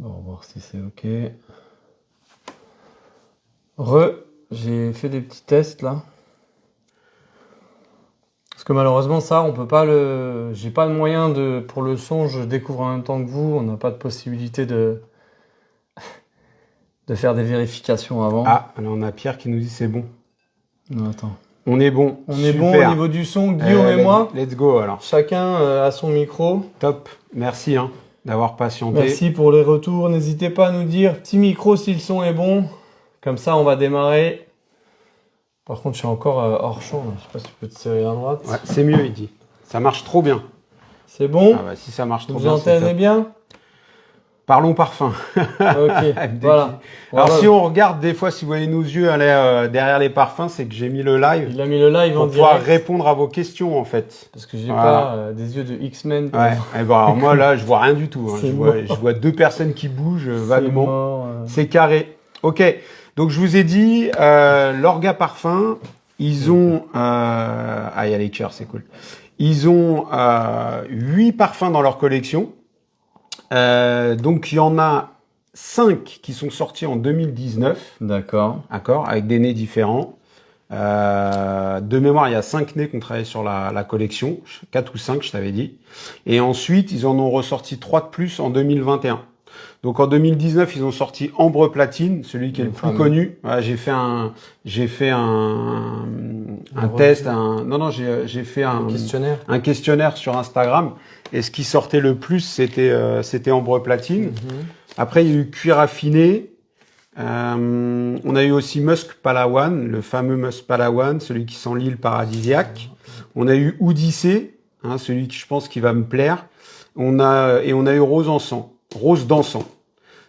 On va voir si c'est OK. J'ai fait des petits tests là. Parce que malheureusement ça, on peut pas le. J'ai pas de moyen de. Pour le son, je découvre en même temps que vous. On n'a pas de possibilité de faire des vérifications avant. Ah, là on a Pierre qui nous dit c'est bon. Non, attends. On est bon. On est bon au niveau du son, Guillaume et moi. Let's go alors. Chacun a son micro. Top. Merci d'avoir patienté. Merci pour les retours. N'hésitez pas à nous dire petit micro si le son est bon. Comme ça, on va démarrer. Par contre, je suis encore hors champ. Là. Je sais pas si tu peux te serrer à droite. Ouais, c'est mieux, il dit. Ça marche trop bien. C'est bon? Ah bah, si ça marche trop vous bien. Vous entendez bien? Parlons parfum. Ok, voilà. Alors si on regarde des fois, si vous voyez nos yeux derrière les parfums, c'est que j'ai mis le live. Il a mis le live pour en pouvoir direct. répondre à vos questions en fait. Parce que j'ai pas des yeux de X-Men. Ouais. Et bon, alors moi là, je vois rien du tout. Hein. Je vois deux personnes qui bougent vaguement. C'est carré. Ok. Donc je vous ai dit, l'Orga Parfum, ils ont... Ah, il y a les cœurs, c'est cool. Ils ont 8 parfums dans leur collection. Donc il y en a 5 qui sont sortis en 2019. D'accord. D'accord, avec des nez différents. De mémoire, il y a 5 nez qu'on travaille sur la collection. 4 ou 5, je t'avais dit. Et ensuite, ils en ont ressorti 3 de plus en 2021. Donc en 2019, ils ont sorti Ambre Platine, celui qui est le plus connu. Ouais, j'ai fait un test, j'ai fait un questionnaire sur Instagram. Et ce qui sortait le plus, c'était Ambre Platine. Après, il y a eu Cuir Affiné. On a eu aussi Musk Palawan, le fameux Musk Palawan, celui qui sent l'île paradisiaque. On a eu Odyssée, celui que je pense qui va me plaire. On a eu Rose dansant.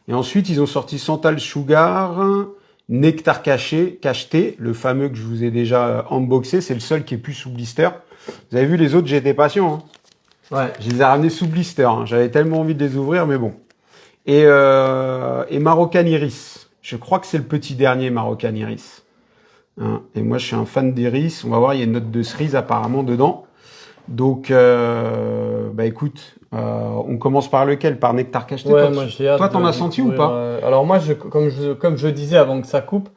Et ensuite, ils ont sorti Santal Sugar, Nectar Cacheté, le fameux que je vous ai déjà unboxé. C'est le seul qui est plus sous blister. Vous avez vu les autres, j'ai été patient. Ouais. Je les ai ramenés sous blister. J'avais tellement envie de les ouvrir, mais bon. Et Marocan Iris. Je crois que c'est le petit dernier Marocan Iris. Et moi, je suis un fan d'Iris. On va voir, il y a une note de cerise apparemment dedans. Donc, écoute, on commence par lequel? Par Nectar Cacheté? Ouais, moi j'ai hâte. Toi, t'en as senti ou pas? Alors moi, comme je disais avant que ça coupe,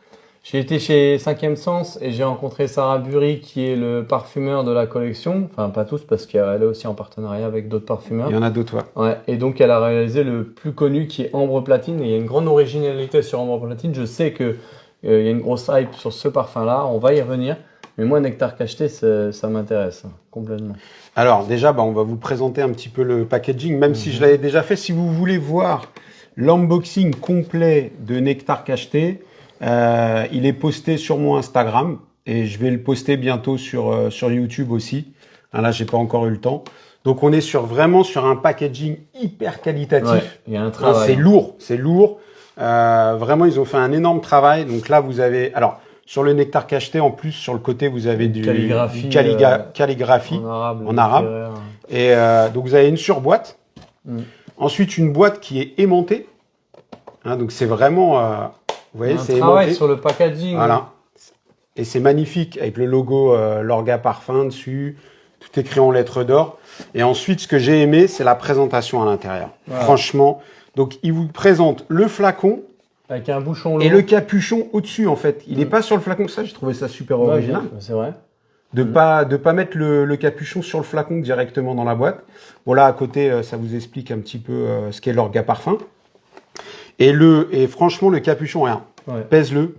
j'ai été chez 5e Sens et j'ai rencontré Sarah Burry qui est le parfumeur de la collection. Enfin, pas tous parce qu'elle est aussi en partenariat avec d'autres parfumeurs. Il y en a d'autres, ouais. Ouais. Et donc, elle a réalisé le plus connu qui est Ambre Platine. Et il y a une grande originalité sur Ambre Platine. Je sais que il y a une grosse hype sur ce parfum-là. On va y revenir. Mais moi, Nectar Cacheté, ça m'intéresse complètement. Alors déjà, on va vous présenter un petit peu le packaging, même si je l'avais déjà fait. Si vous voulez voir l'unboxing complet de Nectar Cacheté, il est posté sur mon Instagram et je vais le poster bientôt sur YouTube aussi. Là, j'ai pas encore eu le temps. Donc, on est vraiment sur un packaging hyper qualitatif. Ouais, il y a un travail. C'est lourd. Vraiment, ils ont fait un énorme travail. Donc là, vous avez... Alors, sur le Nectar Cacheté, en plus, sur le côté, vous avez du calligraphie en arabe. Et donc, vous avez une surboîte. Ensuite, une boîte qui est aimantée. Donc, c'est vraiment... vous voyez, c'est aimanté. Travail sur le packaging. Voilà. Et c'est magnifique, avec le logo L'Orga Parfum dessus. Tout écrit en lettres d'or. Et ensuite, ce que j'ai aimé, c'est la présentation à l'intérieur. Voilà. Franchement. Donc, ils vous présentent le flacon. Avec un bouchon lourd. Et le capuchon au-dessus, en fait. Il n'est pas sur le flacon. Ça, j'ai trouvé ça super original. C'est vrai. De pas mettre le capuchon sur le flacon directement dans la boîte. Bon, là, à côté, ça vous explique un petit peu ce qu'est l'Orga Parfum. Et franchement, le capuchon, rien. Ouais. Pèse-le.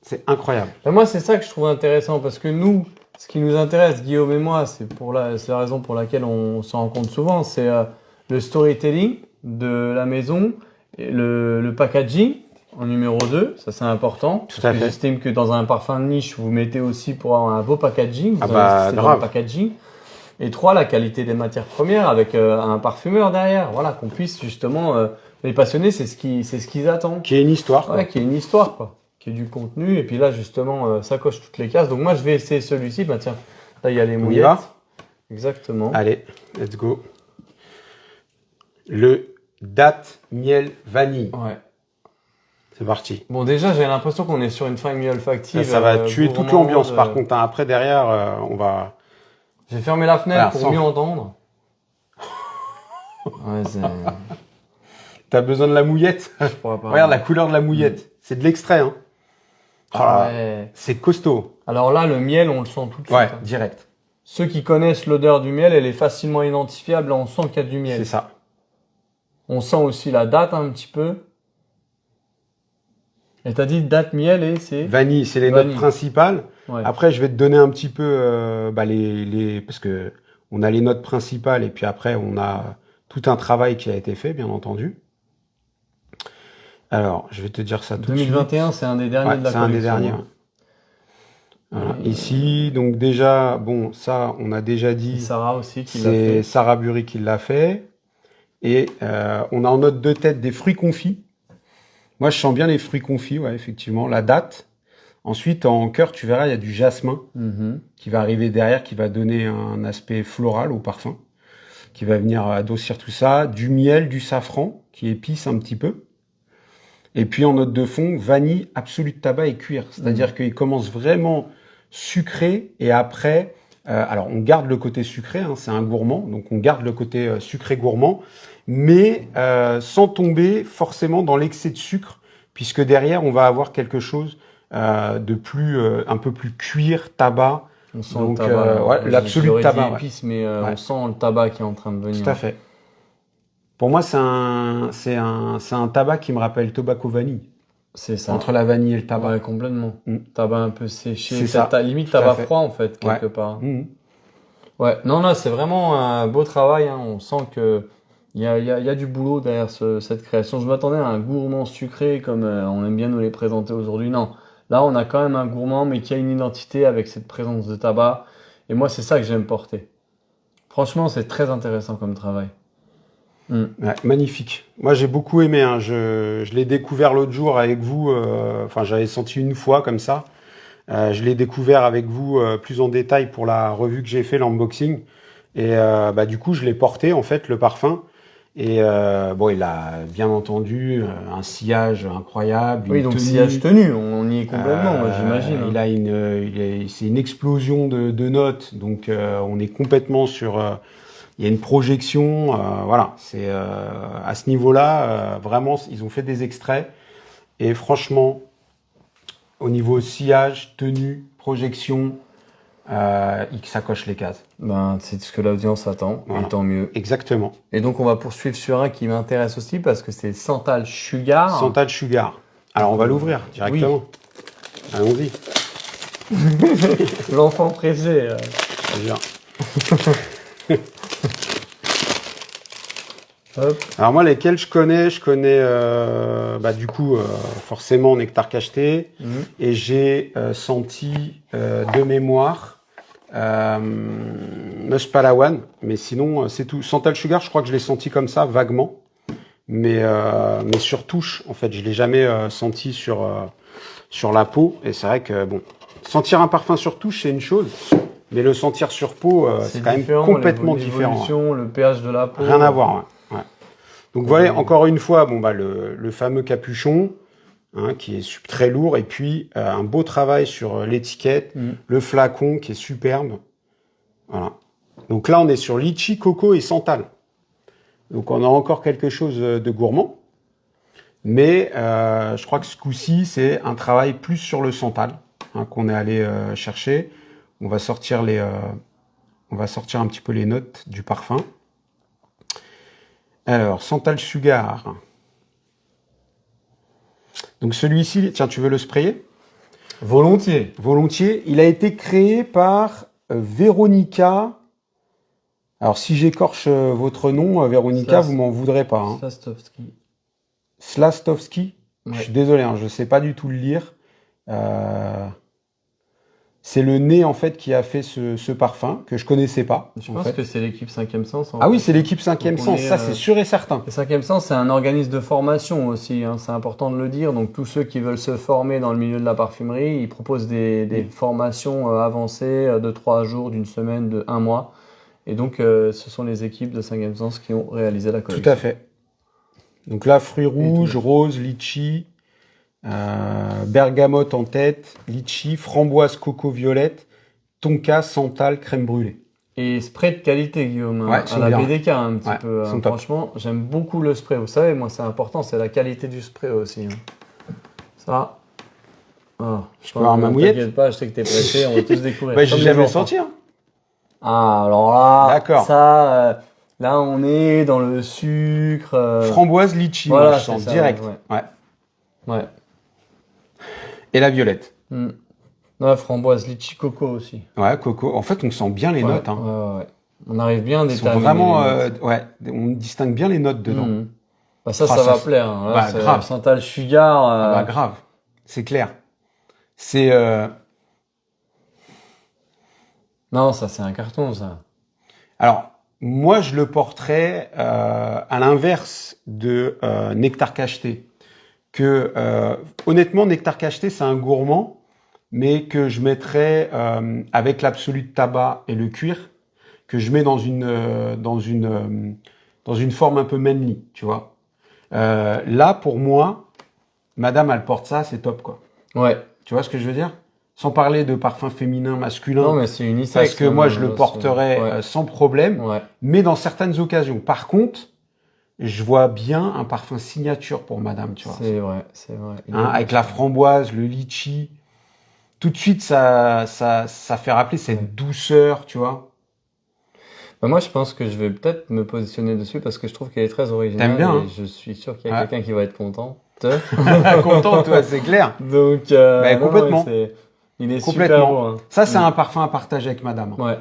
C'est incroyable. Moi, c'est ça que je trouve intéressant parce que nous, ce qui nous intéresse, Guillaume et moi, c'est la raison pour laquelle on se rencontre souvent, c'est le storytelling de la maison, et le packaging en numéro 2, ça c'est important. Tout à fait. J'estime que dans un parfum de niche, vous mettez aussi pour avoir un beau packaging, grave. Dans le packaging. Et 3, la qualité des matières premières avec un parfumeur derrière, voilà, qu'on puisse justement les passionnés, c'est ce qu'ils attendent. Qui est une histoire. Ouais, qui est une histoire, quoi. Qui est du contenu, et puis là justement ça coche toutes les cases. Donc moi je vais essayer celui-ci, tiens, là il y a les mouillettes. On y va ? Exactement. Allez, let's go. Le date miel vanille. Ouais. C'est parti. Bon déjà j'ai l'impression qu'on est sur une famille olfactive. Ça va tuer toute l'ambiance par contre. Après derrière on va... J'ai fermé la fenêtre pour mieux entendre. Ouais, T'as besoin de la mouillette? Je pourrais pas. Regarde la couleur de la mouillette. C'est de l'extrait, hein. Ah ouais. C'est costaud. Alors là, le miel, on le sent tout de suite. Ouais, Hein. direct. Ceux qui connaissent l'odeur du miel, elle est facilement identifiable. Là, on sent qu'il y a du miel. C'est ça. On sent aussi la date un petit peu. Et t'as dit date miel et c'est Vanille, c'est les vanille. notes principales. Ouais. Après, je vais te donner un petit peu parce que on a les notes principales et puis après on a tout un travail qui a été fait, bien entendu. Alors, je vais te dire ça tout de suite. 2021, c'est un des derniers de la c'est un des collection. derniers. Voilà. Ici, donc déjà, bon, ça, on a déjà dit. Sarah aussi qui l'a C'est fait. Sarah Burry qui l'a fait. Et on a en note de tête des fruits confits. Moi, je sens bien les fruits confits, ouais, effectivement. La date. Ensuite, en cœur, tu verras, il y a du jasmin qui va arriver derrière, qui va donner un aspect floral au parfum, qui va venir adoucir tout ça. Du miel, du safran, qui épice un petit peu. Et puis, en note de fond, vanille, absolu de tabac et cuir. C'est-à-dire qu'il commence vraiment sucré et après... alors, on garde le côté sucré, hein, c'est un gourmand, donc on garde le côté sucré gourmand, mais sans tomber forcément dans l'excès de sucre, puisque derrière, on va avoir quelque chose de plus, un peu plus cuir, tabac. On sent Donc, le tabac. ouais, l'absolu de tabac. Ouais. Épice, mais Ouais. on sent le tabac qui est en train de venir. Tout à fait. Pour moi, c'est un tabac qui me rappelle Tobacco Vanille. C'est ça. Entre la vanille et le tabac. Ouais, complètement. Mm. Tabac un peu séché. C'est ça. Limite Tout à tabac fait. froid, en fait, quelque Ouais. part. Mmh. Ouais, non, là, c'est vraiment un beau travail. Hein. On sent que il y a du boulot derrière cette création. Je m'attendais à un gourmand sucré, comme on aime bien nous les présenter aujourd'hui. Non, là, on a quand même un gourmand, mais qui a une identité avec cette présence de tabac. Et moi, c'est ça que j'aime porter. Franchement, c'est très intéressant comme travail. Ouais, magnifique. Moi, j'ai beaucoup aimé. Hein. Je l'ai découvert l'autre jour avec vous. Enfin, j'avais senti une fois comme ça. Je l'ai découvert avec vous plus en détail pour la revue que j'ai fait, l'unboxing. Et du coup, je l'ai porté, en fait, le parfum. Et bon, il a bien entendu un sillage incroyable. Oui, une donc tenue. sillage tenu, on y est complètement, moi, j'imagine. Il a c'est une explosion de notes. Donc, on est complètement sur... il y a une projection, voilà. C'est à ce niveau-là, vraiment, ils ont fait des extraits. Et franchement, au niveau sillage, tenue, projection, ça coche les cases. Ben, c'est ce que l'audience attend, Voilà. et tant mieux. Exactement. Et donc, on va poursuivre sur un qui m'intéresse aussi parce que c'est Santal Sugar. Santal Sugar. Alors, on va l'ouvrir directement. Oui. Allons-y. L'enfant pressé. Déjà. Hop. Alors moi, lesquels je connais du coup forcément Nectar Cacheté, et j'ai senti de mémoire Musk Palawan, mais sinon c'est tout. Santal Sugar, je crois que je l'ai senti comme ça vaguement, mais sur touche en fait, je l'ai jamais senti sur la peau, et c'est vrai que bon, sentir un parfum sur touche c'est une chose. Mais le sentir sur peau, c'est quand même complètement différent. L'évolution, le pH de la peau. Rien à voir. Ouais. Ouais. Donc voilà, encore une fois, le fameux capuchon, hein, qui est très lourd, et puis un beau travail sur l'étiquette, le flacon qui est superbe. Voilà. Donc là, on est sur litchi, coco et santal. Donc on a encore quelque chose de gourmand, mais je crois que ce coup-ci, c'est un travail plus sur le santal, hein, qu'on est allé chercher. On va sortir un petit peu les notes du parfum. Alors, Santal Sugar. Donc celui-ci, tiens, tu veux le sprayer? Volontiers. Volontiers. Il a été créé par Véronica. Alors, si j'écorche votre nom, Véronica, vous m'en voudrez pas. Hein. Slastovski. Ouais. Je suis désolé, hein, je ne sais pas du tout le lire. C'est le nez, en fait, qui a fait ce parfum, que je connaissais pas. Je pense que c'est l'équipe 5e Sens. Oui, c'est l'équipe 5e Sens, ça c'est sûr et certain. Le 5e Sens, c'est un organisme de formation aussi, hein, c'est important de le dire. Donc tous ceux qui veulent se former dans le milieu de la parfumerie, ils proposent des formations avancées de 3 jours, d'une semaine, de 1 mois. Et donc ce sont les équipes de 5e Sens qui ont réalisé la collection. Tout à fait. Donc là, fruits rouges, rose, litchi... bergamote en tête, litchi, framboise, coco, violette, tonka, santal, crème brûlée. et spray de qualité, Guillaume. Ouais, à la bien. BDK un petit Ouais, peu. sont top. Franchement, j'aime beaucoup le spray. Vous savez, moi, c'est important, c'est la qualité du spray aussi. Ça. Ah, Je peux avoir ma mouillette? T'inquiète pas, je sais que t'es pressé, on va tous découvrir. Bah, j'ai Comme les jamais enfants. senti. Hein. Ah, alors là, D'accord. ça, là, on est dans le sucre. Framboise, litchi, voilà, moi, je sens c'est ça, direct. ouais. Ouais. Ouais. Et la violette. Ouais, framboise, litchi, coco aussi. Ouais, coco. En fait, on sent bien les Ouais, notes. Hein. ouais. On arrive bien à Ils sont déterminer. vraiment, les notes. ouais, on distingue bien les notes dedans. Bah ça, Ah, ça ça, va plaire. Hein. Là, bah, c'est grave. Santal Sugar. Ah bah grave, c'est clair. C'est Non, ça, c'est un carton, ça. alors moi je le porterais à l'inverse de Nectar Cacheté. Que honnêtement Nectar Cacheté c'est un gourmand, mais que je mettrais avec l'absolu de tabac et le cuir, que je mets dans une forme un peu manly, tu vois. Là pour moi, Madame elle porte ça, c'est top quoi. Ouais. Tu vois ce que je veux dire? Sans parler de parfum féminin, masculin. Non, mais c'est unisexe. Parce que moi, je le porterais sans problème, mais dans certaines occasions. Par contre, je vois bien un parfum signature pour madame, tu vois. C'est vrai, c'est vrai. Hein, avec la framboise, le litchi. Tout de suite, ça fait rappeler cette douceur, tu vois. Bah moi, je pense que je vais peut-être me positionner dessus parce que je trouve qu'elle est très originale. T'aimes bien, et hein? je suis sûr qu'il y a quelqu'un qui va être content. Content, toi, c'est clair. Donc, complètement. Il est Complètement. super beau. Hein. Ça, c'est un parfum à partager avec madame. Ouais.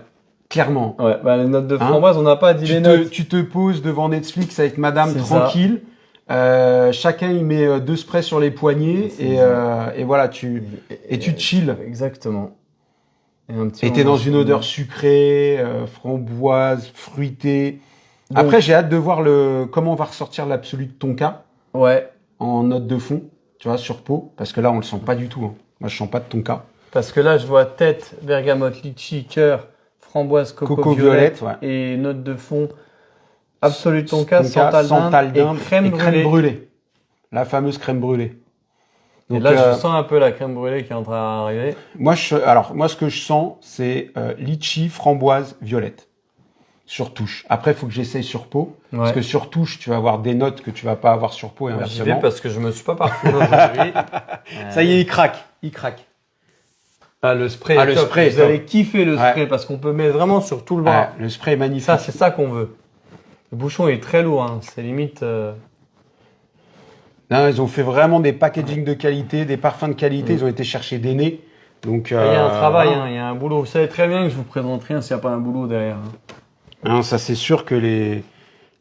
Clairement. Ouais. Bah, les notes de framboise, on n'a pas dit les notes. Tu te poses devant Netflix avec madame C'est tranquille. Chacun il met 2 sprays sur les poignets et voilà, tu te chill. Exactement. Et t'es dans une odeur sucrée, framboise, fruitée. Donc, après, j'ai hâte de voir comment on va ressortir l'absolu de Tonka. Ouais. En note de fond, tu vois, sur peau. Parce que là, on le sent pas du tout. Hein. Moi, je sens pas de Tonka. Parce que là, je vois tête, bergamote, litchi, cœur, framboise, coco violette ouais. Et note de fond, absolu Tonka, santal d'Inde et crème brûlée. La fameuse crème brûlée. Donc, et là, je sens un peu la crème brûlée qui est en train d'arriver. Moi, ce que je sens, c'est litchi, framboise, violette. Sur touche. Après, il faut que j'essaye sur peau. Ouais. Parce que sur touche, tu vas avoir des notes que tu vas pas avoir sur peau et inversement. J'y vais parce que je me suis pas parfumé aujourd'hui. Ça y est, il craque. Ah, le spray. Le spray. Vous allez kiffer le spray parce qu'on peut mettre vraiment sur tout le bras. Le spray est magnifique. Ça, c'est ça qu'on veut. Le bouchon est très lourd. Hein. C'est limite... Non, ils ont fait vraiment des packaging de qualité, des parfums de qualité. Ils ont été chercher des nez. Donc, il y a un travail, hein, il y a un boulot. Vous savez très bien que je vous présente rien s'il n'y a pas un boulot derrière. Hein. Non, ça c'est sûr que les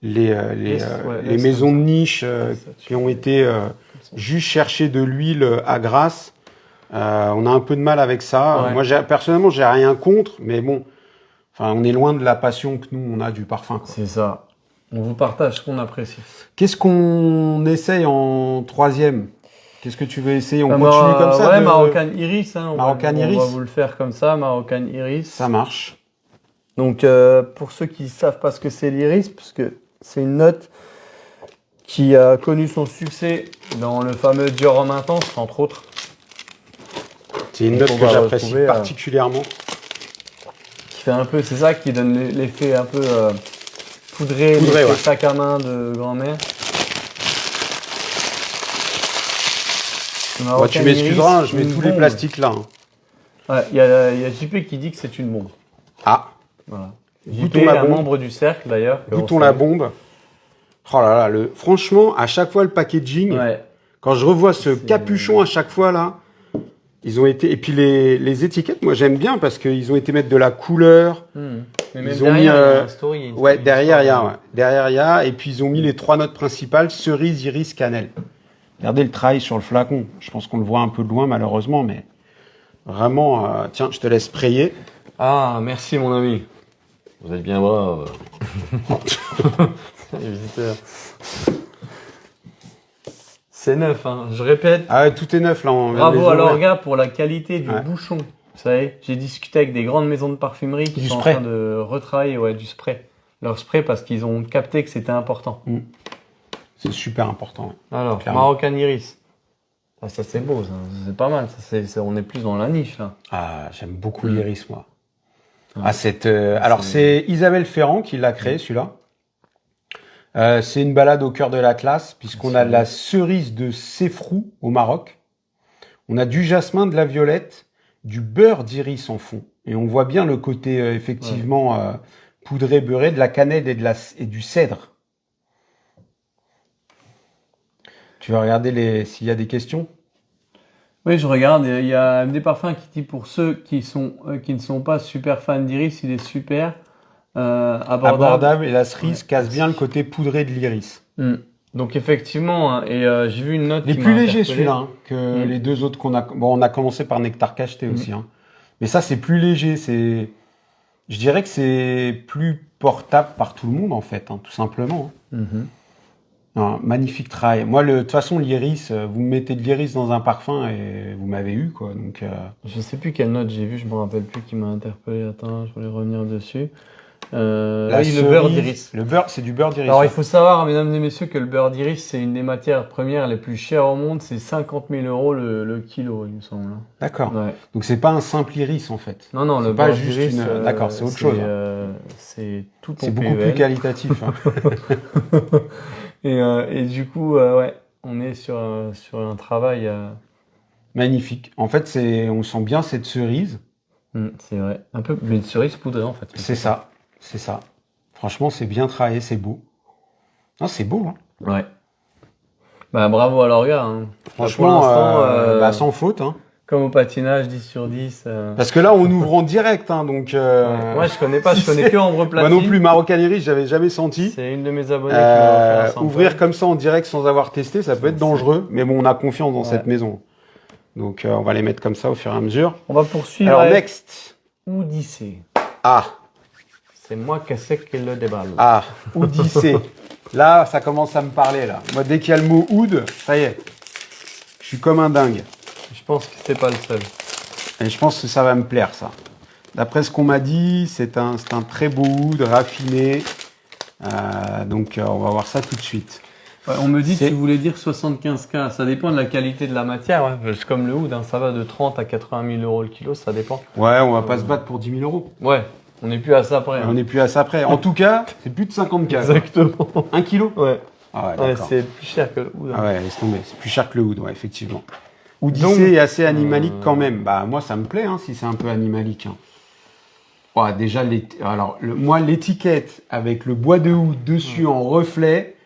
maisons de niche qui ont été juste chercher de l'huile à Grasse, on a un peu de mal avec ça. Ouais. Moi, personnellement, j'ai rien contre, mais bon, enfin, on est loin de la passion que nous on a du parfum. C'est ça. On vous partage ce qu'on apprécie. Qu'est-ce qu'on essaye en troisième? Qu'est-ce que tu veux essayer? On continue comme ça? Ouais, Marocan Iris. Hein, Marocan Iris. On va vous le faire comme ça, Marocan Iris. Ça marche. Donc, pour ceux qui ne savent pas ce que c'est l'iris, parce que c'est une note qui a connu son succès dans le fameux Dior Homme Intense, entre autres. C'est une note que j'apprécie particulièrement. Qui fait un peu, c'est ça qui donne l'effet un peu poudré, ouais. Sac à main de grand-mère. Ouais, tu m'excuseras, je mets tous les plastiques là. Hein. Ouais, il y a JP qui dit que c'est une bombe. Ah. Voilà. JP est un membre du cercle d'ailleurs. Goûtons la bombe. Oh là là, franchement, à chaque fois le packaging, quand je revois ce capuchon à chaque fois là, ils ont été. Et puis les étiquettes, moi j'aime bien parce qu'ils ont été mettre de la couleur. Mais ils ont mis. Il y a une story, derrière il y a. Et puis ils ont mis les 3 notes principales, cerise, iris, cannelle. Regardez le travail sur le flacon. Je pense qu'on le voit un peu de loin malheureusement, mais vraiment, tiens, je te laisse sprayer. Ah, merci mon ami. Vous êtes bien brave. C'est neuf, hein. Je répète. Ah ouais, tout est neuf là. Bravo à l'orga pour la qualité du bouchon. Vous savez, j'ai discuté avec des grandes maisons de parfumerie qui sont en train de retravailler du spray. Leur spray parce qu'ils ont capté que c'était important. C'est super important. Alors, clairement. Marocan Iris. Ah, ça c'est beau, ça. C'est pas mal. Ça, on est plus dans la niche là. Ah, j'aime beaucoup l'iris moi. Alors c'est Isabelle Ferrand qui l'a créé celui-là. C'est une balade au cœur de l'Atlas, puisqu'on a la cerise de Sefrou au Maroc. On a du jasmin, de la violette, du beurre d'iris en fond. Et on voit bien le côté effectivement poudré, beurré, de la cannelle et du cèdre. Tu vas regarder s'il y a des questions? Oui, je regarde. Il y a MD Parfum qui dit pour ceux qui ne sont pas super fans d'iris, il est super. Abordable et la cerise casse bien le côté poudré de l'iris. Donc effectivement, hein, et j'ai vu une note. Il est plus léger celui-là que les deux autres qu'on a. Bon, on a commencé par Nectar Cacheté aussi, hein. Mais ça c'est plus léger. Je dirais que c'est plus portable par tout le monde en fait, hein, tout simplement. Non, magnifique travail. Moi, de toute façon, l'iris, vous mettez de l'iris dans un parfum et vous m'avez eu quoi. Donc. Je sais plus quelle note j'ai vu, je me rappelle plus qui m'a interpellé. Attends, je voulais revenir dessus. Le beurre d'iris. Le beurre, c'est du beurre d'iris. Alors, il faut savoir, mesdames et messieurs, que le beurre d'iris, c'est une des matières premières les plus chères au monde. C'est 50 000 € le kilo, il me semble. D'accord. Ouais. Donc, c'est pas un simple iris, en fait. Non, le pas beurre juste d'iris, d'accord, c'est autre chose. C'est tout ton C'est beaucoup plus qualitatif. Hein. et du coup, ouais, on est sur un travail. Magnifique. En fait, on sent bien cette cerise. C'est vrai. Un peu une cerise poudrée, en fait. C'est ça. C'est ça. Franchement, c'est bien travaillé, c'est beau. Non, c'est beau, hein. Ouais. Bah, bravo à l'orga, hein. Franchement, sans faute, hein. Comme au patinage, 10 sur 10. Parce que là, on ouvre en direct, hein, donc... Moi, je connais pas, je connais que Ambre Platine. Moi non plus, Marocanerie, j'avais jamais senti. C'est une de mes abonnés qui m'a offert un ouvrir comme ça en direct sans avoir testé, ça peut être dangereux, mais bon, on a confiance dans cette maison. Donc, on va les mettre comme ça au fur et à mesure. On va poursuivre. Alors, next. Odyssée. Ah. C'est moi qui sais qui le déballe. Ah, Odyssée. Là, ça commence à me parler, là. Moi, dès qu'il y a le mot oud, ça y est. Je suis comme un dingue. Je pense que c'est pas le seul. Et je pense que ça va me plaire, ça. D'après ce qu'on m'a dit, c'est un très beau oud, raffiné. Donc, on va voir ça tout de suite. Ouais, on me dit que tu voulais dire 75K. Ça dépend de la qualité de la matière. Ouais. C'est comme le oud, hein. Ça va de 30 à 80 000 € le kilo, ça dépend. Ouais, on va pas se battre pour 10 000 €. Ouais. On n'est plus à ça près. On n'est plus à ça près. En tout cas, c'est plus de 50K. Exactement. 1 kilo? Ouais. Ah ouais, d'accord. C'est plus cher que le oud. Hein. Ah ouais, laisse tomber. C'est plus cher que le oud, ouais, effectivement. Odyssée est assez animalique quand même. Bah, moi, ça me plaît, hein, si c'est un peu animalique. Hein. Ouais, déjà, moi, l'étiquette avec le bois de oud dessus en reflet,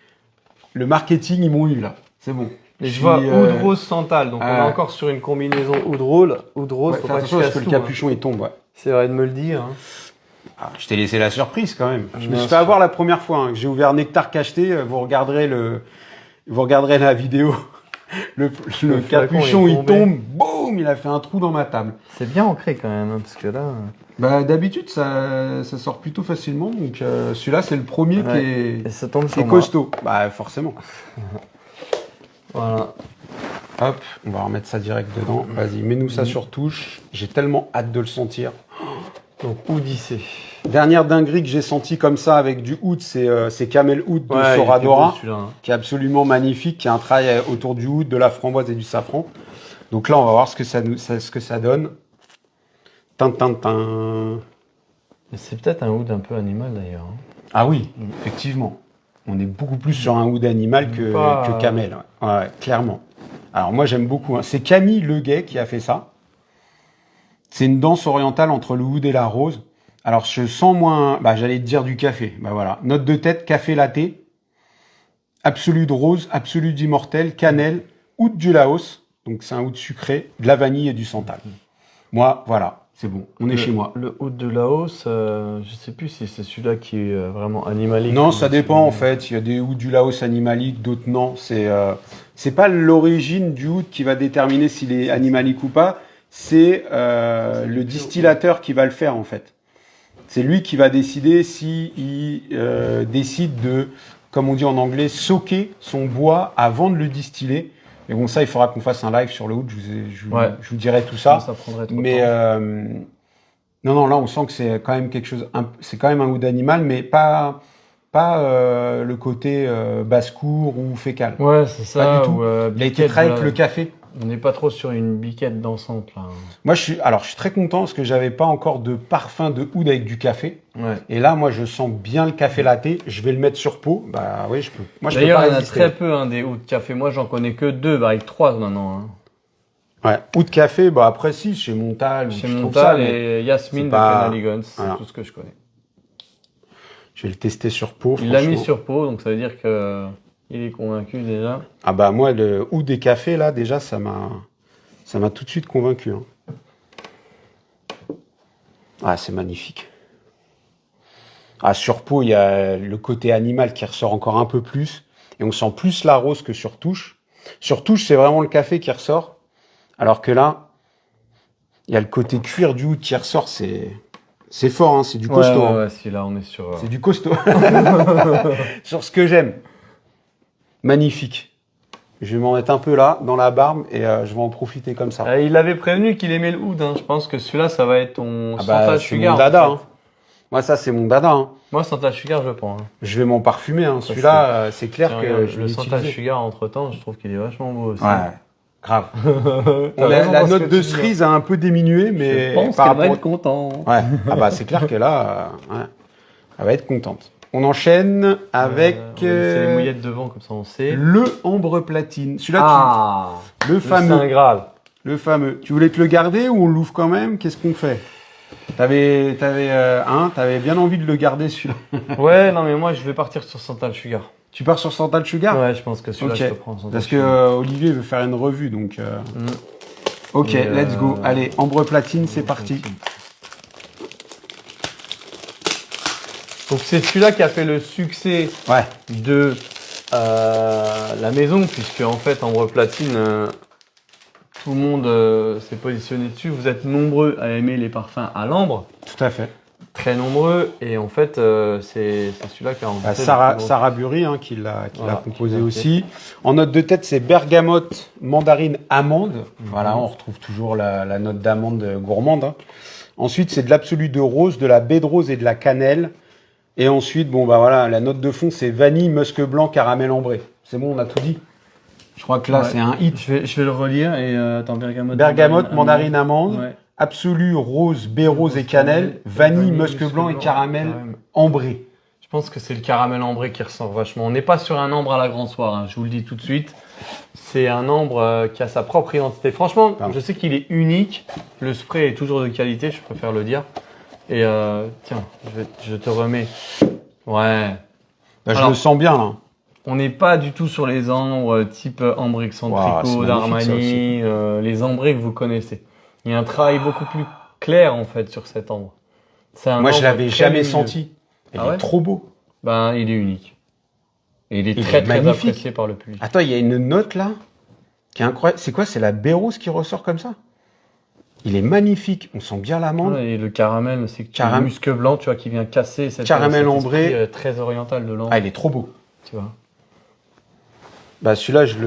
le marketing, ils m'ont eu, là. C'est bon. Et je vois oud rose santal. Donc, on est encore sur une combinaison oud rose. Ouais, faut pas attention parce que le capuchon, il tombe, ouais. C'est vrai de me le dire. Hein. Ah, je t'ai laissé la surprise quand même. Je me suis fait avoir la première fois hein, que j'ai ouvert Nectar Cacheté. Vous regarderez la vidéo. Le capuchon il tombe, boum, il a fait un trou dans ma table. C'est bien ancré quand même, hein, parce que là. Bah d'habitude ça sort plutôt facilement. Donc celui-là c'est le premier qui est costaud. Bah forcément. Voilà. Hop, on va remettre ça direct dedans. Vas-y, mets-nous ça sur touche. J'ai tellement hâte de le sentir. Donc, Odyssée. Dernière dinguerie que j'ai senti comme ça avec du oud, c'est Camel Oud de Soradora, qui est absolument magnifique, qui a un travail autour du oud, de la framboise et du safran. Donc là, on va voir ce que ça donne. C'est peut-être un oud un peu animal d'ailleurs. Hein. Ah oui, effectivement. On est beaucoup plus sur un oud animal que Camel. Ouais, clairement. Alors moi, j'aime beaucoup. Hein. C'est Camille Leguet qui a fait ça. C'est une danse orientale entre le oud et la rose. Alors, je sens moins... Bah, j'allais te dire du café. Bah voilà. Note de tête, café latte, absolu de rose, absolu d'immortel, cannelle, oud du Laos. Donc, c'est un oud sucré, de la vanille et du santal. Moi, voilà. C'est bon. On est chez moi. Le oud de Laos, je sais plus si c'est celui-là qui est vraiment animalique. Non, ça dépend en fait. Il y a des ouds du Laos animaliques, d'autres non. C'est pas l'origine du oud qui va déterminer s'il est animalique ou pas. C'est le distillateur qui va le faire en fait. C'est lui qui va décider s'il décide de, comme on dit en anglais, soaker son bois avant de le distiller. Mais bon, ça, il faudra qu'on fasse un live sur le oud. Je vous dirai tout ça. Ça prendrait trop de mais non, là, on sent que c'est quand même quelque chose. C'est quand même un oud animal, mais pas le côté basse-cour ou fécal. Ouais, c'est ça. Pas du tout. Il a été travaillé avec le café. On n'est pas trop sur une biquette dansante, là. Moi, je suis très content parce que j'avais pas encore de parfum de oud avec du café. Ouais. Et là, moi, je sens bien le café latte. Je vais le mettre sur peau. Bah oui, je peux. Moi, je peux D'ailleurs, pas il y en a résister. très peu des ouds de café. Moi, j'en connais que 2, avec 3 maintenant. Hein. Ouais. Oud café, bah après si, chez Montal. Chez je trouve Montal ça, mais et Yasmine de pas- Penaligon, c'est Voilà. tout ce que je connais. je vais le tester sur peau. Il l'a mis franchement. sur peau, donc ça veut dire que il est convaincu déjà. Ah bah moi, le oud des cafés là, déjà, ça m'a tout de suite convaincu. Hein. Ah, c'est magnifique. Ah, sur peau, il y a le côté animal qui ressort encore un peu plus. Et on sent plus la rose que sur touche. Sur touche, c'est vraiment le café qui ressort. Alors que là, il y a le côté cuir du oud qui ressort. C'est fort, hein, c'est du costaud. Ouais, hein. ouais, si là on est sur. C'est du costaud. Sur ce que j'aime. Magnifique. Je vais m'en mettre un peu là, dans la barbe, et je vais en profiter comme ça. Il avait prévenu qu'il aimait le oud. Hein. Je pense que celui-là, ça va être ton Santal c'est Sugar. mon dada. En fait. Hein. Moi, ça, c'est mon dada. Hein. Moi, Santal Sugar, je prends. Hein. Je vais m'en parfumer. Hein. Celui-là, c'est clair Tiens, que regarde, je le vais Santal l'utiliser. Sugar, entre temps, je trouve qu'il est vachement beau aussi. Ouais, grave. T'as raison La dans ce note que de tu dis. cerise a un peu diminué, mais Je pense par qu'elle va rapport. être content. Ouais. Ah bah c'est clair que là, ouais, elle va être contente. On enchaîne avec C'est les mouillettes devant, comme ça on sait. le ambre platine. Celui-là, Ah, le fameux. Saint Graal. Le fameux. Tu voulais te le garder ou on l'ouvre quand même? Qu'est-ce qu'on fait? T'avais bien envie de le garder celui-là. Ouais, non, mais moi je vais partir sur Santal Sugar. Tu pars sur Santal Sugar? Ouais, je pense que celui-là Ok. je te prends. Santal Parce que Sugar. Olivier veut faire une revue, donc. Mm. Ok, Et, let's go. Allez, ambre platine, c'est parti. Donc c'est celui-là qui a fait le succès Ouais. de la maison, puisque en fait Ambre Platine, tout le monde s'est positionné dessus. Vous êtes nombreux à aimer les parfums à l'ambre, Tout à fait. très nombreux, et en fait c'est celui-là qui a remporté Sarah Burry hein, qui l'a Voilà, composé qui l'a aussi. En note de tête, c'est bergamote, mandarine, amande. Voilà, on retrouve toujours la note d'amande gourmande. Hein. Ensuite, c'est de l'absolu de rose, de la baie de rose et de la cannelle. Et ensuite, bon bah voilà, la note de fond, c'est vanille, musc blanc, caramel ambré. C'est bon, on a tout dit. Je crois que là, Ouais. c'est un hit. Je vais le relire et attends, bergamote, Bergamote, mandarine, amande. Ouais. Absolu, rose, baie rose et cannelle. Vanille, musc blanc et caramel ambré. Je pense que c'est le caramel ambré qui ressort vachement. On n'est pas sur un ambre à la Grand Soir, hein, je vous le dis tout de suite. C'est un ambre qui a sa propre identité. Franchement, Pardon. je sais qu'il est unique. Le spray est toujours de qualité, je préfère le dire. Et tiens, je te remets. Ouais. Bah, je Alors, le sens bien là. On n'est pas du tout sur les ambres type ambre Waouh, c'est excentrico magnifique, d'Armani, les ambrés que vous connaissez. Il y a un travail beaucoup plus clair en fait sur cet ambre. C'est un Moi, je ambre l'avais très jamais lumineux. senti. Il Ah ouais est trop beau. Ben, il est unique. Et il est Il très est très magnifique. apprécié par le public. Attends, il y a une note là qui est incroyable. C'est quoi? C'est la baie rose qui ressort comme ça? Il est magnifique. On sent bien l'amande. Ouais, et le caramel, c'est que Caram- le musc blanc, tu vois, qui vient casser cette Caramel cet ambré. esprit, très oriental de l'ambre, Ah, il est trop beau. tu vois. Bah, celui-là, je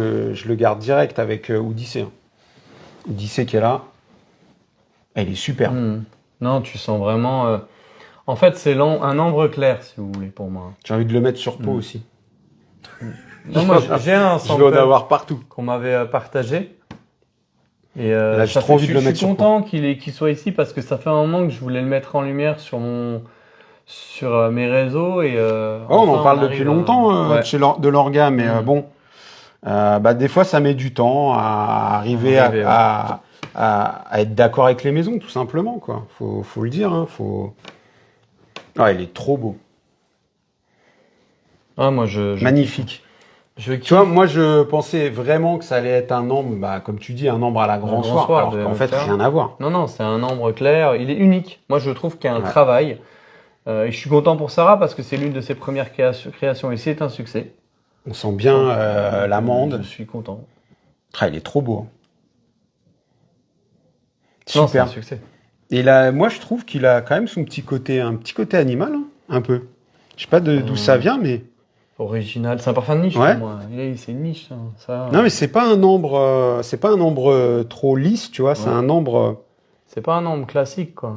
le garde direct avec Odyssée. hein. Odyssée qui est là. Ah, il est super. Non, tu sens vraiment. En fait, c'est un ambre clair, si vous voulez, pour moi. J'ai envie de le mettre sur peau aussi. Non, moi, j'ai un Je veux en sample avoir partout. qu'on m'avait partagé. Et Là, j'ai ça trop fait- envie de le mettre Je suis sur content qu'il soit ici parce que ça fait un moment que je voulais le mettre en lumière sur mes réseaux et Oh, on enfin, en parle arrive depuis à- longtemps Ouais. de l'orga, mais Mm. bon, bah, des fois ça met du temps à arriver Arriver, à être d'accord avec les maisons, tout simplement, quoi. Faut le dire, hein, faut. Ah, il est trop beau, Ah, moi, magnifique. je Tu vois, moi je pensais vraiment que ça allait être un ambre, bah, comme tu dis, un ambre à la Grand Grand Soir, Soir alors de qu'en fait faire. rien à voir. Non, c'est un ambre clair. Il est unique. Moi, je trouve qu'il y a un Ouais. travail. Et je suis content pour Sarah parce que c'est l'une de ses premières créations et c'est un succès. On sent bien l'amande. Je suis content. Ah, il est trop beau. hein. Non, c'est un Super. succès. Et là, moi je trouve qu'il a quand même son petit côté, un petit côté animal, hein, un peu. Je sais pas d'où ça vient, mais. Original. C'est un parfum de niche Ouais. pour moi. C'est une niche, ça. Non, mais c'est pas un ambre, trop lisse, tu vois. C'est Ouais. un ambre. C'est pas un ambre classique, quoi.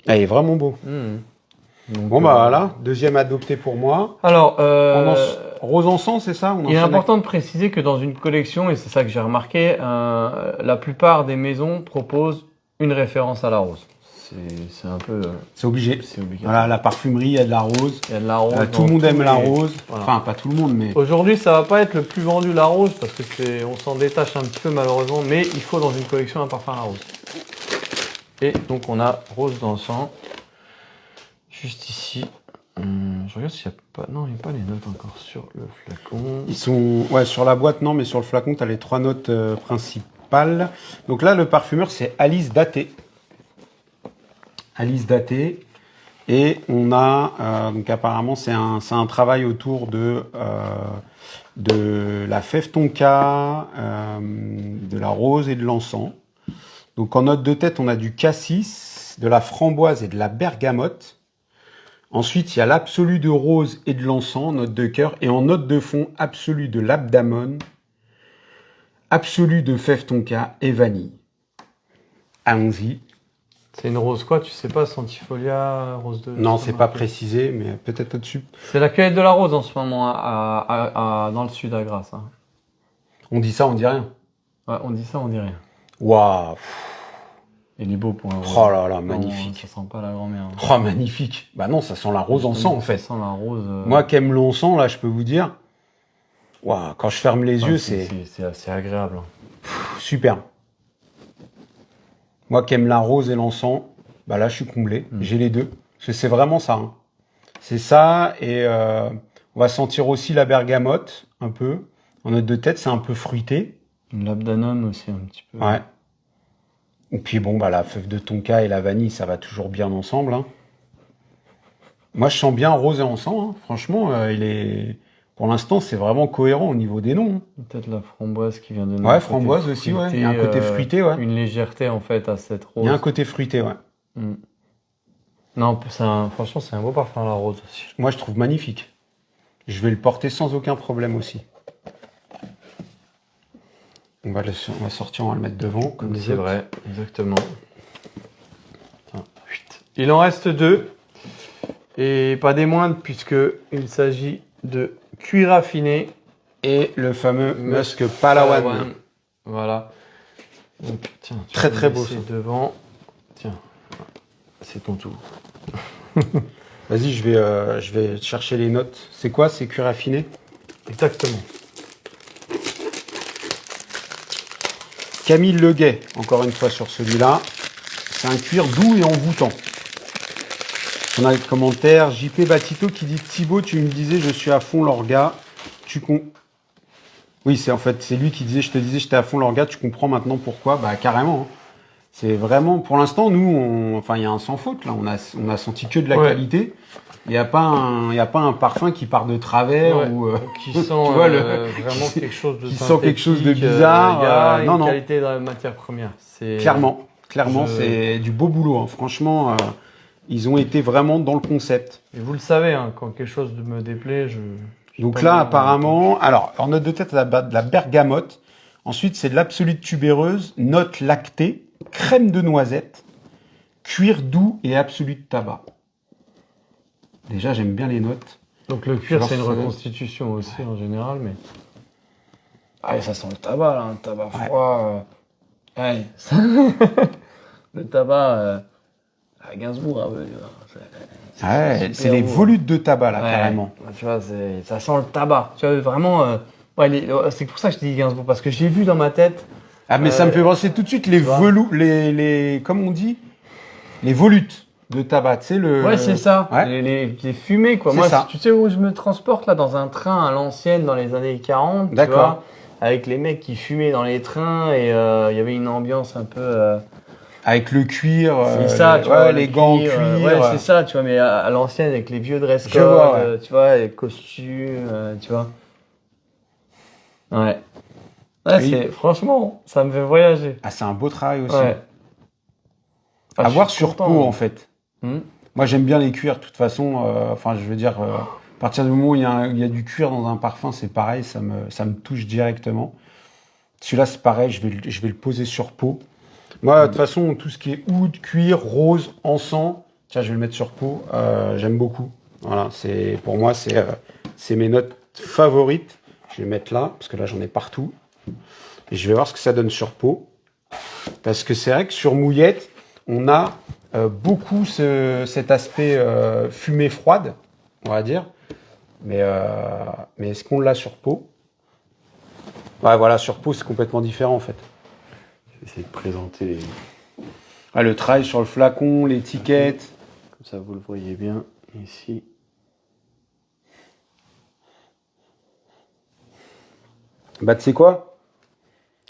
Ah, il est vraiment beau. Donc, bon, bah voilà, deuxième adopté pour moi. Alors, rose encens, c'est ça? Il est important de préciser que dans une collection, et c'est ça que j'ai remarqué, la plupart des maisons proposent une référence à la rose. C'est un peu... c'est obligé. C'est obligatoire. Voilà, la parfumerie, il y a de la rose. Il y a de la rose. Tout le monde aime la les- rose. Voilà. Enfin, pas tout le monde, mais... Aujourd'hui, ça va pas être le plus vendu la rose parce que on s'en détache un petit peu malheureusement, mais il faut dans une collection un parfum à la rose. Et donc on a rose d'encens juste ici. Je regarde s'il n'y a pas. Non, il n'y a pas les notes encore sur le flacon. Ils sont... Ouais, sur la boîte, non, mais sur le flacon, tu as les 3 notes principales. Donc là, le parfumeur, c'est Alice Daté. Alice Daté. Et on a... donc apparemment, c'est un travail autour de la fève tonka, de la rose et de l'encens. Donc en note de tête, on a du cassis, de la framboise et de la bergamote. Ensuite, il y a l'absolu de rose et de l'encens, note de cœur. Et en note de fond, absolu de l'abdamone, absolu de fève tonka et vanille. Allons-y. C'est une rose quoi? Tu sais pas, Centifolia, rose de... Non, c'est pas précisé, mais peut-être au-dessus. C'est la cueillette de la rose en ce moment dans le sud à Grasse. Hein. On dit ça, on dit rien. Ouais, on dit ça, on dit rien. Waouh. Il est beau pour un rose. Oh là là, Non, magnifique. ça sent pas la grand-mère. Hein. Oh, magnifique. Bah non, ça sent la rose encens, en fait. Ça sent la rose... Moi qui aime l'encens, là, je peux vous dire... Waouh, quand je ferme les yeux, c'est assez agréable. super. Moi qui aime la rose et l'encens, bah là, je suis comblé. J'ai les deux. Parce que c'est vraiment ça. Hein. C'est ça, et on va sentir aussi la bergamote, un peu. En note de tête, c'est un peu fruité. L'abdanum aussi, un petit peu. Ouais. Et puis bon, bah la fève de tonka et la vanille, ça va toujours bien ensemble. Hein. Moi, je sens bien rose et encens. Hein. Franchement, il est... Pour l'instant, c'est vraiment cohérent au niveau des noms. Hein. Peut-être la framboise qui vient de... Ouais, framboise aussi, ouais. Il y a un côté fruité, ouais. Une légèreté, en fait, à cette rose. Il y a un côté fruité, ouais. Non, franchement, c'est un beau parfum, la rose aussi. Moi, je trouve magnifique. Je vais le porter sans aucun problème aussi. On va sortir, on va le mettre devant. Comme c'est vrai, exactement. Attends, 8. Il en reste 2. Et pas des moindres, puisqu'il s'agit de cuir affiné. Et le fameux Musk Palawan. Voilà. Donc, tiens, très très beau ça. Devant. Tiens, c'est ton tour. Vas-y, je vais chercher les notes. C'est quoi? C'est cuir affiné? Exactement. Camille Leguet, encore une fois sur celui-là. C'est un cuir doux et envoûtant. On a le commentaire JP Batito qui dit Thibaut, tu me disais je suis à fond l'orga. Oui, c'est lui qui disait je te disais j'étais à fond l'orga, tu comprends maintenant pourquoi? Bah carrément. Hein. C'est vraiment pour l'instant nous il y a un sans faute là, on a senti que de la qualité. Il y a pas un parfum qui part de travers ou qui sent vraiment quelque chose de qui sent quelque chose de bizarre. Il y a une qualité de la matière première. Clairement, c'est du beau boulot. Hein. Franchement, ils ont été vraiment dans le concept. Et vous le savez, hein, quand quelque chose me déplaît, Donc là, apparemment, alors en note de tête, de la bergamote. Ensuite, c'est de l'absolute tubéreuse, note lactée, crème de noisette, cuir doux et absolute tabac. Déjà, j'aime bien les notes. Donc le cuir, c'est une reconstitution aussi en général, mais... Ah, ça sent le tabac, là, un tabac froid. Ouais. Le tabac à Gainsbourg, un peu. C'est les volutes de tabac, là, carrément. Tu vois, ça sent le tabac. Tu vois, vraiment... c'est pour ça que je dis Gainsbourg, parce que j'ai vu dans ma tête... Ah, mais ça me fait penser tout de suite comme on dit, les volutes de tabac, tu sais, Ouais, c'est ça. Ouais. Les fumées, quoi. Moi, tu sais où je me transporte, là, dans un train à l'ancienne, dans les années 40, tu vois, avec les mecs qui fumaient dans les trains, et il y avait une ambiance un peu... Avec le cuir, c'est ça, tu vois, les gants en cuir. Ouais, c'est ça, tu vois, mais à l'ancienne, avec les vieux dress code, tu vois, les costumes, tu vois. Ouais. Ouais, franchement, ça me fait voyager. Ah, c'est un beau travail aussi. Ouais. À voir sur peau, en fait. Moi, j'aime bien les cuirs, de toute façon. Je veux dire, à partir du moment où il y a du cuir dans un parfum, c'est pareil, ça me touche directement. Celui-là, c'est pareil, je vais le poser sur peau. Moi, de toute façon, tout ce qui est oud, cuir, rose, encens, Tiens, je vais le mettre sur peau. J'aime beaucoup. Voilà, pour moi, c'est mes notes favorites. Je vais le mettre là, parce que là, j'en ai partout. Et je vais voir ce que ça donne sur peau. Parce que c'est vrai que sur mouillette, on a beaucoup cet aspect fumée froide, on va dire. Mais est-ce qu'on l'a sur peau? Ouais, voilà, sur peau, c'est complètement différent, en fait. Je vais essayer de présenter le travail sur le flacon, l'étiquette. Comme ça, vous le voyez bien ici. Bah, tu sais quoi?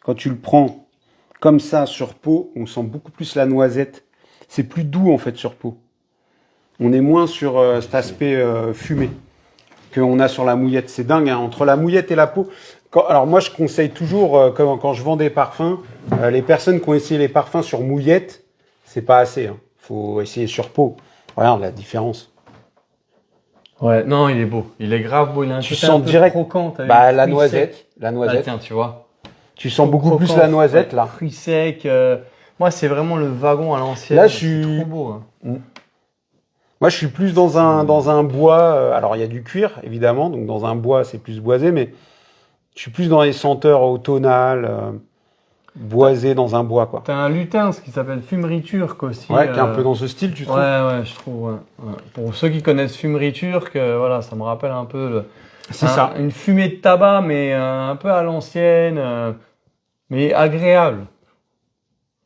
Quand tu le prends comme ça sur peau, on sent beaucoup plus la noisette. C'est plus doux, en fait, sur peau. On est moins sur cet aspect fumé qu'on a sur la mouillette. C'est dingue, hein, entre la mouillette et la peau. Alors moi, je conseille toujours, quand je vends des parfums, les personnes qui ont essayé les parfums sur mouillette, c'est pas assez. Hein. Faut essayer sur peau. Regarde la différence. Ouais, non, il est beau. Il est grave beau. Il a un Tu côté sens un peu direct. croquant. La noisette. La noisette. Ah, tiens, tu vois. Tu sens beaucoup plus la noisette, là. Fruit sec. Moi, c'est vraiment le wagon à l'ancienne. Là, c'est trop beau. Hein. Moi, je suis plus dans un bois. Alors, il y a du cuir, évidemment. Donc, dans un bois, c'est plus boisé. Mais je suis plus dans les senteurs automnales, boisées dans un bois, quoi. T'as un lutin, ce qui s'appelle fumerie turque aussi. Ouais, qui est un peu dans ce style, tu trouves? Ouais, je trouve. Ouais. Pour ceux qui connaissent fumerie turque, voilà, ça me rappelle un peu. C'est ça. Une fumée de tabac, mais un peu à l'ancienne, mais agréable.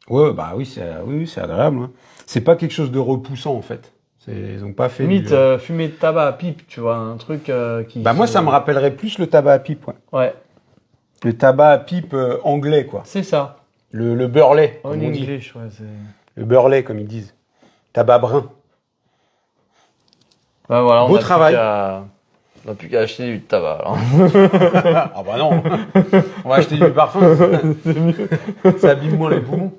Ouais, bah oui, c'est agréable. Hein. C'est pas quelque chose de repoussant, en fait. Ils ont pas fait Limite, fumée de tabac à pipe, tu vois, un truc qui... Bah moi, ça me rappellerait plus le tabac à pipe, ouais. Ouais. Le tabac à pipe anglais, quoi. C'est ça. Le Burley, En comme on dit. English, ouais, c'est... Le Burley, comme ils disent. Tabac brun. Bah voilà, Beau travail. On n'a plus qu'à acheter du tabac, alors. Ah bah non. On va acheter du parfum. C'est mieux. Ça abîme moins les poumons.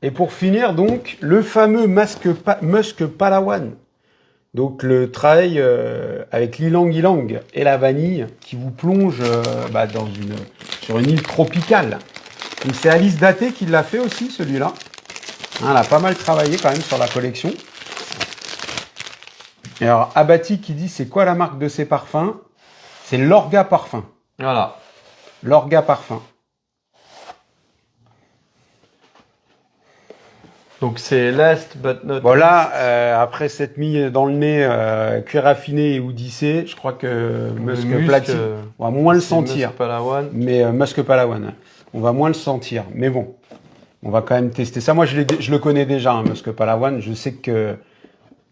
Et pour finir, donc, le fameux Musk Palawan. Donc, le travail avec l'ylang ylang et la vanille qui vous plonge sur une île tropicale. Donc, c'est Alice Daté qui l'a fait aussi, celui-là. Hein, elle a pas mal travaillé quand même sur la collection. Et alors, Abati qui dit, c'est quoi la marque de ces parfums? C'est Lorga Parfum. Voilà. Lorga Parfum. Donc c'est last but not Voilà, après s'être mis dans le nez cuir affiné et Odyssée, je crois que Musk Platine, on va moins le sentir. Musk Palawan. Mais Musk Palawan, on va moins le sentir. Mais bon, on va quand même tester ça. Moi, je le connais déjà, hein, Musk Palawan. Je sais que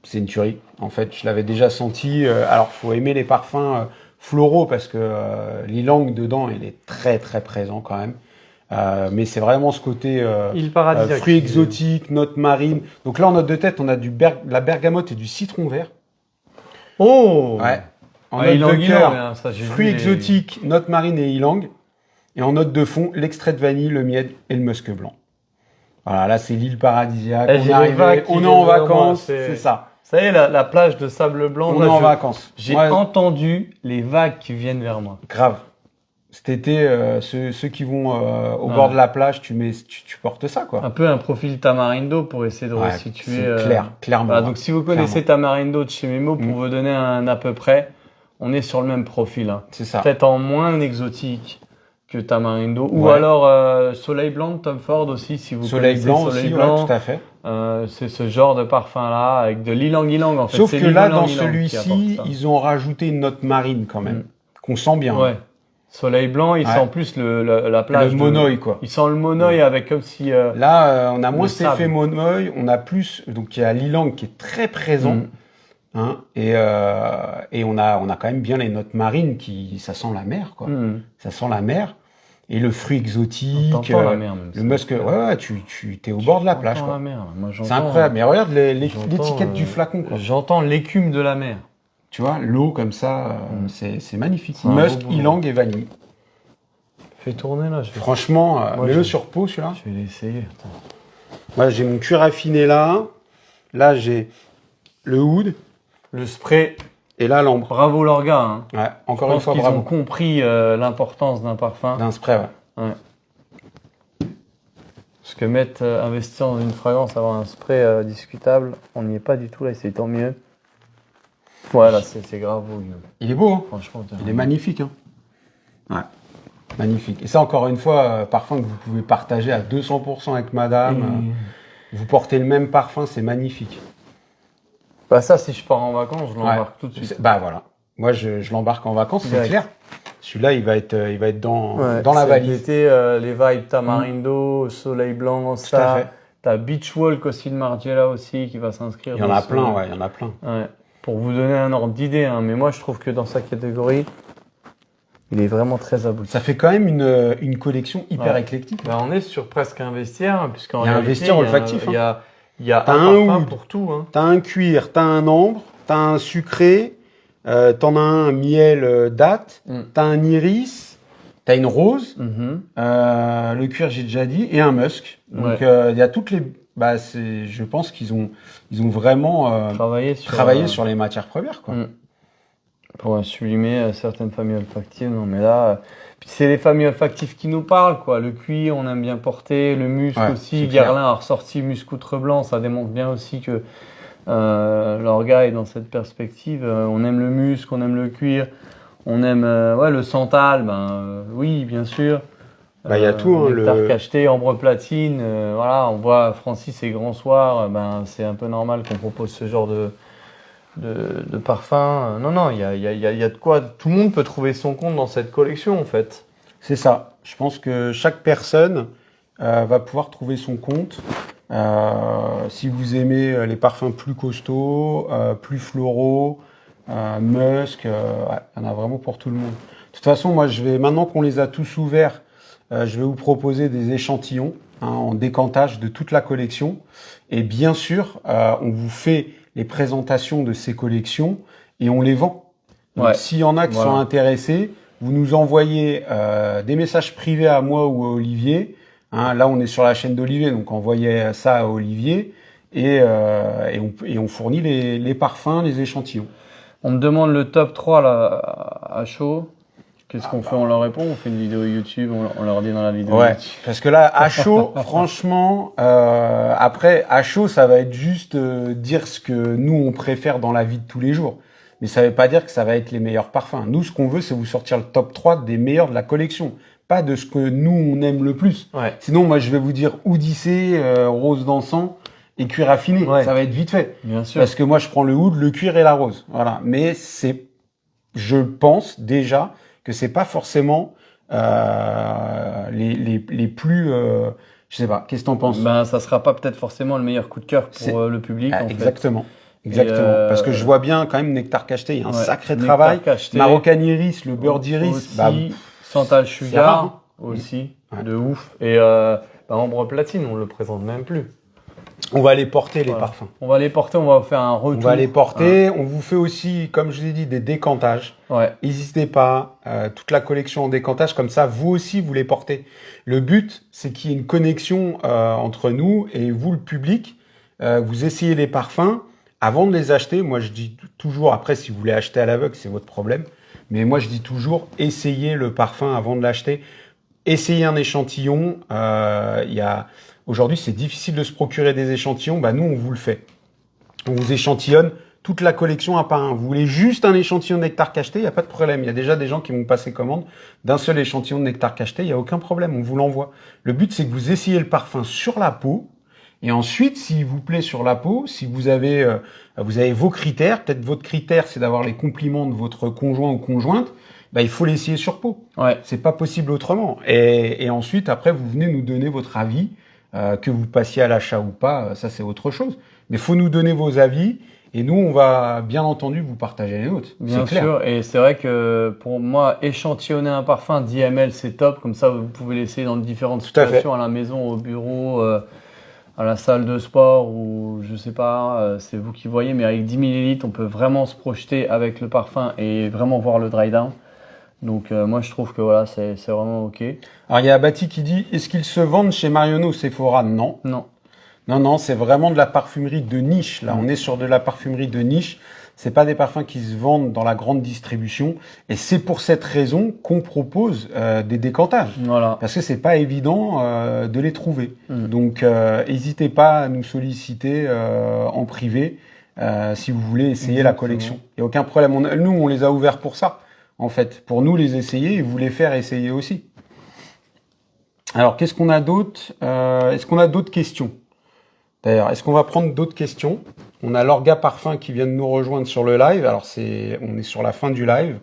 c'est une tuerie. En fait, je l'avais déjà senti. Alors, faut aimer les parfums floraux parce que l'ylang dedans, il est très très présent quand même. Mais c'est vraiment ce côté fruits exotiques, notes marines. Donc là, en note de tête, on a la bergamote et du citron vert. Oh ouais. En note de cœur, fruits exotiques, exotiques, notes marines et ylang. Et en note de fond, l'extrait de vanille, le miel et le musc blanc. Voilà, là, c'est l'île paradisiaque. On est en vacances, c'est ça. Ça y est, la plage de sable blanc. On est en vacances. J'ai entendu les vagues qui viennent vers moi. Grave. Cet été, ceux qui vont au bord de la plage, tu portes ça, quoi. Un peu un profil Tamarindo pour essayer de resituer. C'est clairement. Voilà, donc si vous connaissez Tamarindo de chez Memo, pour vous donner un à peu près, on est sur le même profil. Hein. C'est ça. Peut-être en moins exotique que Tamarindo. Ou alors Soleil Blanc de Tom Ford aussi, si vous connaissez Soleil Blanc. Ouais, tout à fait. C'est ce genre de parfum-là, avec de l'ylang ylang en fait. Sauf que là, dans celui-ci, ils ont rajouté une note marine quand même, qu'on sent bien. Ouais. Soleil Blanc, il sent plus la plage. Le monoï, quoi. Il sent le monoï avec comme si... là, on a moins cet effet monoï, on a plus... Donc, il y a l'ylang qui est très présent. Hein, et on a quand même bien les notes marines ça sent la mer, quoi. Ça sent la mer. Et le fruit exotique, la mer, même le musc, tu t'es au bord de la plage, quoi. C'est incroyable. Mais regarde l'étiquette du flacon, quoi. J'entends l'écume de la mer. Tu vois, l'eau comme ça, c'est magnifique. Musk, ylang et vanille. Fais tourner là. Franchement, mets-le sur peau celui-là. Je vais l'essayer. Moi, j'ai mon cuir affiné là. Là, j'ai le oud. Le spray. Et là, l'ambre. Bravo Lorga. Hein. Ouais, encore une fois, bravo. bravo. Ils ont compris l'importance d'un parfum. D'un spray, ouais. Parce Parce que investir dans une fragrance, avoir un spray discutable, on n'y est pas du tout là, c'est tant mieux. Voilà, c'est grave beau. Il est beau, hein. Franchement. Il est magnifique, hein. Ouais, magnifique. Et ça, encore une fois, parfum que vous pouvez partager à 200% avec madame. Vous portez le même parfum, c'est magnifique. Bah ça, si je pars en vacances, je l'embarque tout de suite. Bah voilà. Moi, je l'embarque en vacances, c'est clair. Celui-là, il va être dans la valise. L'été, les vibes Tamarindo, Soleil Blanc, ça. T'as Beach Walk aussi de Margiela aussi qui va s'inscrire. Il y en a plein, il y en a plein. Ouais. Pour vous donner un ordre d'idée, hein. Mais moi, je trouve que dans sa catégorie, il est vraiment très abouti. Ça fait quand même une collection hyper éclectique. Bah, on est sur presque un vestiaire, hein, puisqu'en réalité, un vestiaire olfactif. Il y a un parfum pour tout. Hein. T'as un cuir, t'as un ambre, t'as un sucré, t'en as un miel date, t'as un iris, t'as une rose, le cuir j'ai déjà dit, et un musk. Donc il y a toutes les... Bah, je pense qu'ils ont vraiment travaillé sur les matières premières, quoi. Pour sublimer certaines familles olfactives. Non, mais là, c'est les familles olfactives qui nous parlent, quoi. Le cuir, on aime bien porter, le musc aussi. Guerlain a ressorti musc outre blanc, ça démontre bien aussi que l'orga est dans cette perspective. On aime le musc, on aime le cuir, on aime le santal, oui, bien sûr. Il y a tout, hein, nectar cacheté, ambre platine, voilà, on voit Francis et Grand Soir, c'est un peu normal qu'on propose ce genre de parfum. Non, il y a de quoi. Tout le monde peut trouver son compte dans cette collection, en fait. C'est ça. Je pense que chaque personne va pouvoir trouver son compte. Si vous aimez les parfums plus costauds, plus floraux, musk, il y en a vraiment pour tout le monde. De toute façon, moi, maintenant qu'on les a tous ouverts, je vais vous proposer des échantillons en décantage de toute la collection. Et bien sûr, on vous fait les présentations de ces collections et on les vend. Donc, s'il y en a qui sont intéressés, vous nous envoyez des messages privés à moi ou à Olivier. Là, on est sur la chaîne d'Olivier, donc envoyez ça à Olivier et on fournit les parfums, les échantillons. On me demande le top 3 là, à chaud. Qu'est-ce qu'on fait? On leur répond? On fait une vidéo YouTube? On leur dit dans la vidéo YouTube. Parce que là, à chaud, franchement, après, à chaud, ça va être juste dire ce que nous, on préfère dans la vie de tous les jours. Mais ça veut pas dire que ça va être les meilleurs parfums. Nous, ce qu'on veut, c'est vous sortir le top 3 des meilleurs de la collection. Pas de ce que nous, on aime le plus. Sinon, moi, je vais vous dire Odyssée, rose d'encens et cuir affiné. Ça va être vite fait. Bien sûr. Parce que moi, je prends le oud, le cuir et la rose. Voilà. Mais je pense déjà que c'est pas forcément les plus... je sais pas, qu'est-ce que t'en penses? Ça sera pas peut-être forcément le meilleur coup de cœur pour le public. Exactement. Parce que je vois bien quand même Nectar Cacheté, il y a un sacré travail. Marocan Iris, le beurre d'iris. Santal Sugar aussi, de ouf. Et Ambre Platine, on le présente même plus. On va les porter, les parfums. On va les porter, on va faire un retour. On va les porter. On vous fait aussi, comme je vous ai dit, des décantages. N'hésitez pas, toute la collection en décantage, comme ça, vous aussi, vous les portez. Le but, c'est qu'il y ait une connexion entre nous et vous, le public. Vous essayez les parfums avant de les acheter. Moi, je dis toujours, après, si vous voulez acheter à l'aveugle, c'est votre problème. Mais moi, je dis toujours, essayez le parfum avant de l'acheter. Essayez un échantillon. Aujourd'hui, c'est difficile de se procurer des échantillons. Nous, on vous le fait. On vous échantillonne toute la collection un par un. Vous voulez juste un échantillon de nectar cacheté, il n'y a pas de problème. Il y a déjà des gens qui vont passer commande d'un seul échantillon de nectar cacheté. Il n'y a aucun problème, on vous l'envoie. Le but, c'est que vous essayez le parfum sur la peau. Et ensuite, s'il vous plaît sur la peau, si vous avez vos critères, peut-être votre critère, c'est d'avoir les compliments de votre conjoint ou conjointe, il faut l'essayer sur peau. C'est pas possible autrement. Et ensuite, après, vous venez nous donner votre avis. Que vous passiez à l'achat ou pas, ça c'est autre chose. Mais faut nous donner vos avis et nous on va bien entendu vous partager les nôtres. Bien sûr, et c'est vrai que pour moi échantillonner un parfum 10 ml c'est top, comme ça vous pouvez l'essayer dans différentes situations à la maison, au bureau, à la salle de sport ou je sais pas, c'est vous qui voyez, mais avec 10 ml on peut vraiment se projeter avec le parfum et vraiment voir le dry down. Donc moi je trouve que voilà, c'est vraiment ok. Alors il y a Bati qui dit, est-ce qu'ils se vendent chez Marionneau ou Sephora? Non, c'est vraiment de la parfumerie de niche. Là, on est sur de la parfumerie de niche. C'est pas des parfums qui se vendent dans la grande distribution. Et c'est pour cette raison qu'on propose des décantages. Voilà. Parce que c'est pas évident de les trouver. Donc, n'hésitez pas à nous solliciter en privé si vous voulez essayer la collection. Il n'y a aucun problème. Nous, on les a ouverts pour ça, en fait. Pour nous les essayer et vous les faire essayer aussi. Alors, qu'est-ce qu'on a d'autre Est-ce qu'on a d'autres questions? D'ailleurs, est-ce qu'on va prendre d'autres questions? On a l'Orga Parfum qui vient de nous rejoindre sur le live. Alors, on est sur la fin du live.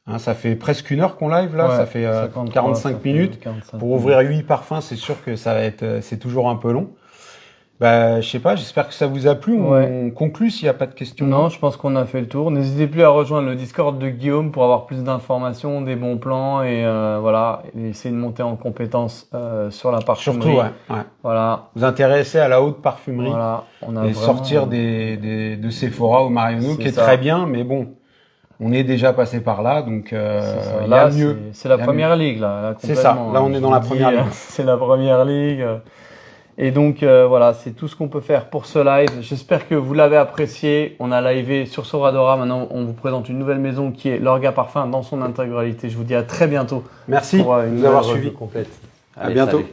Hein, ça fait presque 1 heure qu'on live là. Ouais, ça fait 45 minutes. 45 pour ouvrir 8 parfums, c'est sûr que ça va être, c'est toujours un peu long. Bah, je sais pas, j'espère que ça vous a plu. On conclut s'il n'y a pas de questions. Non, je pense qu'on a fait le tour. N'hésitez plus à rejoindre le Discord de Guillaume pour avoir plus d'informations, des bons plans et voilà, et essayer de monter en compétences sur la parfumerie. Surtout, ouais. Voilà. Vous intéresser à la haute parfumerie. Voilà. On a et sortir de Sephora ou Marionneau, qui est très bien, mais bon, on est déjà passé par là, donc il y a mieux. C'est la première ligue là c'est ça. Là, on est dans la première ligue. C'est la première ligue. Et donc voilà, c'est tout ce qu'on peut faire pour ce live. J'espère que vous l'avez apprécié. On a livé sur Soradora. Maintenant, on vous présente une nouvelle maison qui est l'Orga Parfum dans son intégralité. Je vous dis à très bientôt. Merci pour de nous avoir suivis. Complète. À bientôt. Salut.